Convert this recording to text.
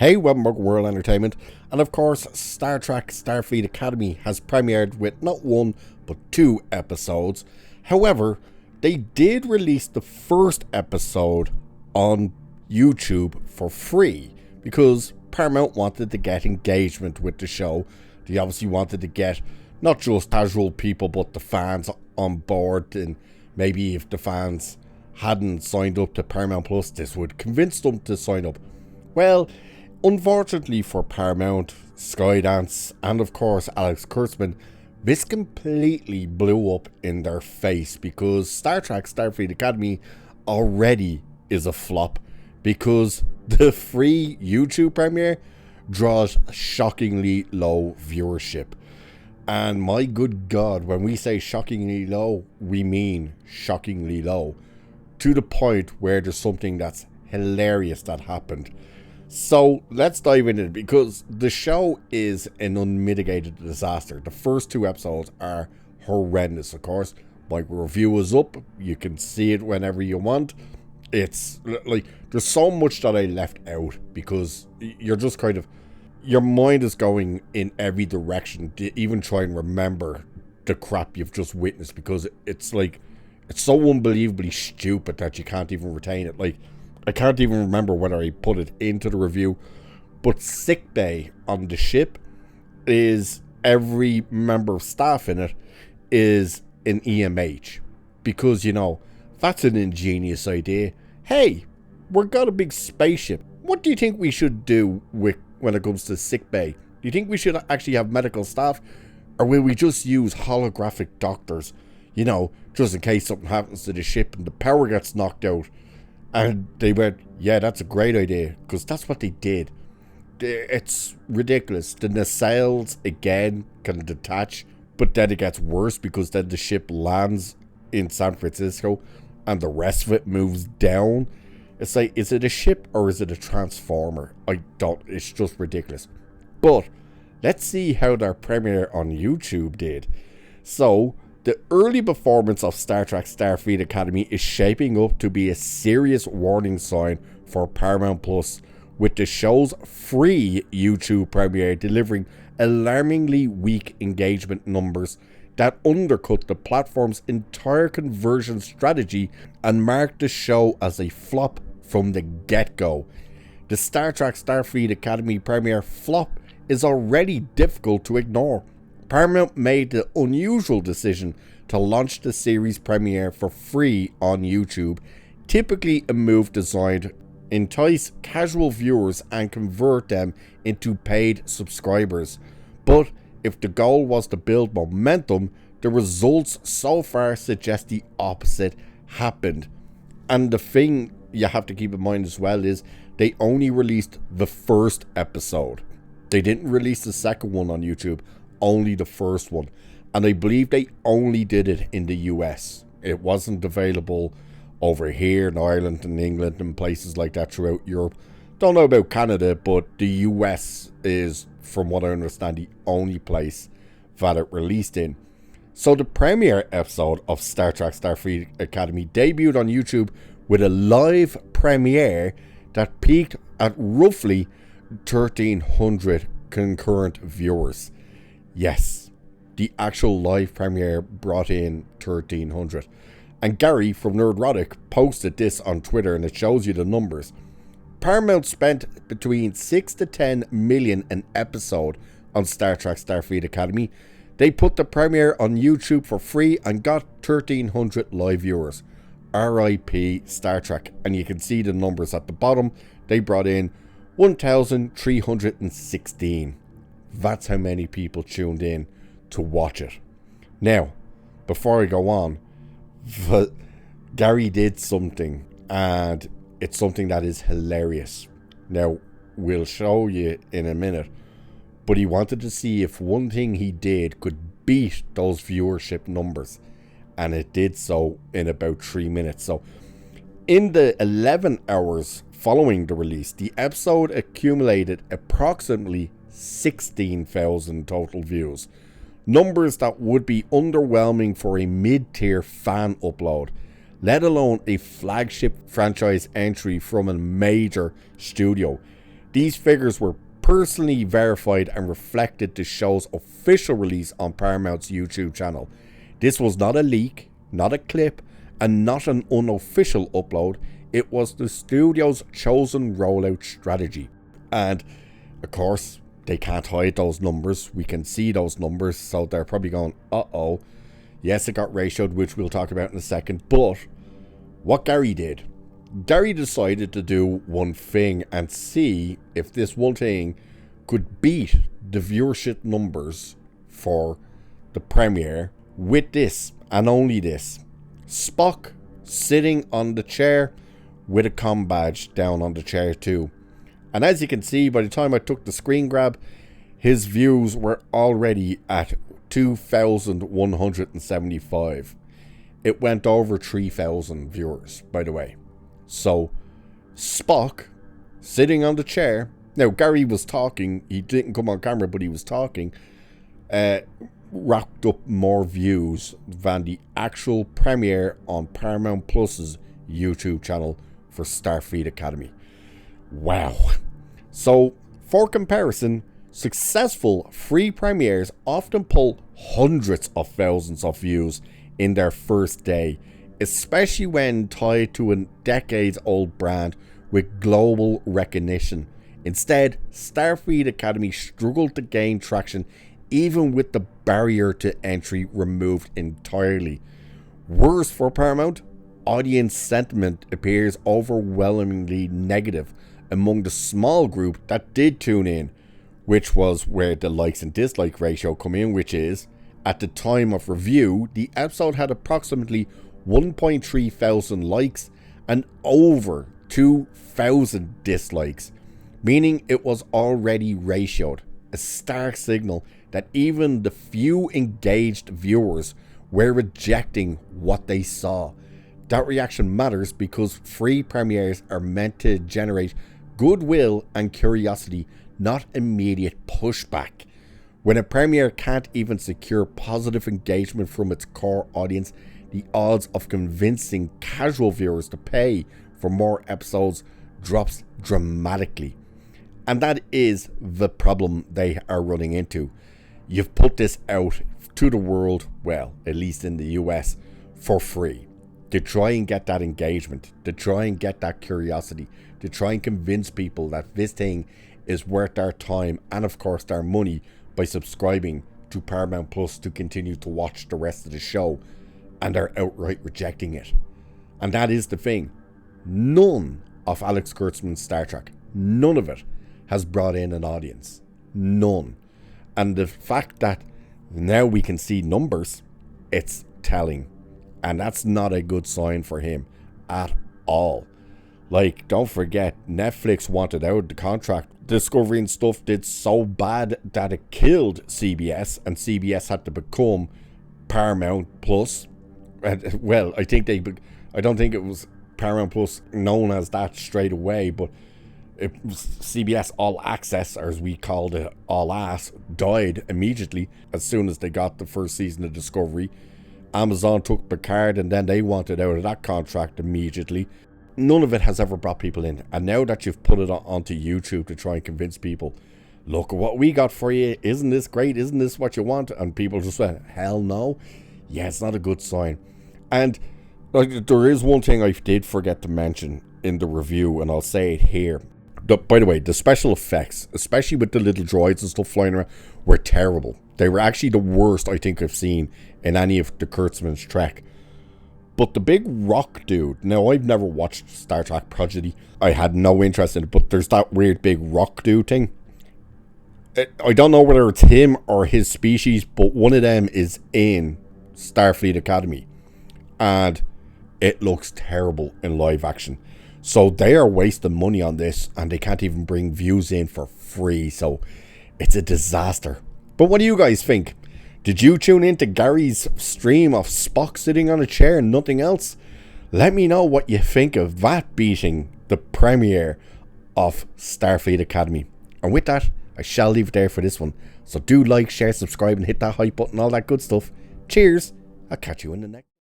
Hey, welcome back to World Entertainment, and of course, Star Trek Starfleet Academy has premiered with not one, but 2 episodes. However, they did release the first episode on YouTube for free, because Paramount wanted to get engagement with the show. They obviously wanted to get not just casual people, but the fans on board, and maybe if the fans hadn't signed up to Paramount Plus, this would convince them to sign up. Well, unfortunately for Paramount, Skydance, and of course Alex Kurtzman, this completely blew up in their face, because Star Trek Starfleet Academy already is a flop, because the free YouTube premiere draws shockingly low viewership. And my good God, when we say shockingly low, we mean shockingly low, to the point where there's something that's hilarious that happened. So let's dive into it, because the show is an unmitigated disaster. The first 2 episodes are horrendous. Of course, my review is up. You can see it whenever you want. It's like there's so much that I left out, because you're just kind of, your mind is going in every direction to even try and remember the crap you've just witnessed, because it's like, it's so unbelievably stupid that you can't even retain it. Like, I can't even remember whether I put it into the review, but sickbay on the ship is, every member of staff in it is an EMH, because, you know, that's an ingenious idea. Hey, we've got a big spaceship. What do you think we should do with when it comes to sickbay? Do you think we should actually have medical staff, or will we just use holographic doctors, you know, just in case something happens to the ship and the power gets knocked out? And they went, yeah, that's a great idea, because that's what they did. It's ridiculous. The nacelles, again, can detach, but then it gets worse, because then the ship lands in San Francisco and the rest of it moves down. It's like, is it a ship or is it a transformer? It's just ridiculous. But let's see how their premiere on YouTube did. So, the early performance of Star Trek Starfleet Academy is shaping up to be a serious warning sign for Paramount Plus, with the show's free YouTube premiere delivering alarmingly weak engagement numbers that undercut the platform's entire conversion strategy and marked the show as a flop from the get-go. The Star Trek Starfleet Academy premiere flop is already difficult to ignore. Paramount made the unusual decision to launch the series premiere for free on YouTube, typically a move designed to entice casual viewers and convert them into paid subscribers. But if the goal was to build momentum, the results so far suggest the opposite happened. And the thing you have to keep in mind as well is they only released the first episode. They didn't release the second one on YouTube, only the first one. And I believe they only did it in the US. It wasn't available over here in Ireland and England and places like that throughout Europe. Don't know about Canada, but the US is, from what I understand, the only place that it released in. So the premiere episode of Star Trek Starfleet Academy debuted on YouTube with a live premiere that peaked at roughly 1,300 concurrent viewers. Yes, the actual live premiere brought in 1,300. And Gary from Nerdrotic posted this on Twitter, and it shows you the numbers. Paramount spent between 6 to 10 million an episode on Star Trek Starfleet Academy. They put the premiere on YouTube for free and got 1,300 live viewers. RIP Star Trek. And you can see the numbers at the bottom. They brought in 1,316. That's how many people tuned in to watch it. Now, before I go on, Gary did something, and it's something that is hilarious. Now, we'll show you in a minute, but he wanted to see if one thing he did could beat those viewership numbers, and it did so in about 3 minutes. So, in the 11 hours following the release, the episode accumulated approximately 16,000 total views. Numbers that would be underwhelming for a mid-tier fan upload, let alone a flagship franchise entry from a major studio. These figures were personally verified and reflected the show's official release on Paramount's YouTube channel. This was not a leak, not a clip, and not an unofficial upload. It was the studio's chosen rollout strategy. And of course, they can't hide those numbers. We can see those numbers, so they're probably going, uh-oh. Yes, it got ratioed, which we'll talk about in a second, but what Gary did, Gary decided to do one thing and see if this one thing could beat the viewership numbers for the premiere with this and only this. Spock sitting on the chair with a comm badge down on the chair too. And as you can see, by the time I took the screen grab, his views were already at 2,175. It went over 3,000 viewers, by the way. So, Spock, sitting on the chair. Now, Gary was talking. He didn't come on camera, but he was talking. Racked up more views than the actual premiere on Paramount Plus's YouTube channel for Starfleet Academy. Wow. So, for comparison, successful free premieres often pull hundreds of thousands of views in their first day, especially when tied to a decades-old brand with global recognition. Instead, Starfleet Academy struggled to gain traction even with the barrier to entry removed entirely. Worse for Paramount, audience sentiment appears overwhelmingly negative among the small group that did tune in, which was where the likes and dislike ratio come in, which is, at the time of review, the episode had approximately 1.3 thousand likes and over 2,000 dislikes, meaning it was already ratioed, a stark signal that even the few engaged viewers were rejecting what they saw. That reaction matters because free premieres are meant to generate goodwill and curiosity, not immediate pushback. When a premiere can't even secure positive engagement from its core audience, the odds of convincing casual viewers to pay for more episodes drops dramatically. And that is the problem they are running into. You've put this out to the world, well, at least in the US, for free. To try and get that engagement, to try and get that curiosity, to try and convince people that this thing is worth their time and of course their money by subscribing to Paramount Plus to continue to watch the rest of the show, and they're outright rejecting it. And that is the thing. None of Alex Kurtzman's Star Trek, none of it has brought in an audience. None. And the fact that now we can see numbers, it's telling. And that's not a good sign for him at all. Like, don't forget, Netflix wanted out the contract. Discovery and stuff did so bad that it killed CBS, and CBS had to become Paramount Plus. And, well, I don't think it was Paramount Plus known as that straight away, but it was CBS All Access, or as we called it, All Ass, died immediately as soon as they got the first season of Discovery. Amazon took Picard, and then they wanted out of that contract immediately. None of it has ever brought people in. And now that you've put it onto YouTube to try and convince people, look at what we got for you. Isn't this great? Isn't this what you want? And people just went, hell no. Yeah, it's not a good sign. And there is one thing I did forget to mention in the review, and I'll say it here. By the way, the special effects, especially with the little droids and stuff flying around, were terrible. They were actually the worst I think I've seen in any of the Kurtzman's Trek. But the big rock dude, now I've never watched Star Trek Prodigy. I had no interest in it, but there's that weird big rock dude thing. I don't know whether it's him or his species, but one of them is in Starfleet Academy. And it looks terrible in live action. So they are wasting money on this, and they can't even bring views in for free. So it's a disaster. But what do you guys think? Did you tune into Gary's stream of Spock sitting on a chair and nothing else? Let me know what you think of that beating the premiere of Starfleet Academy. And with that, I shall leave it there for this one. So do like, share, subscribe, and hit that hype button, all that good stuff. Cheers. I'll catch you in the next.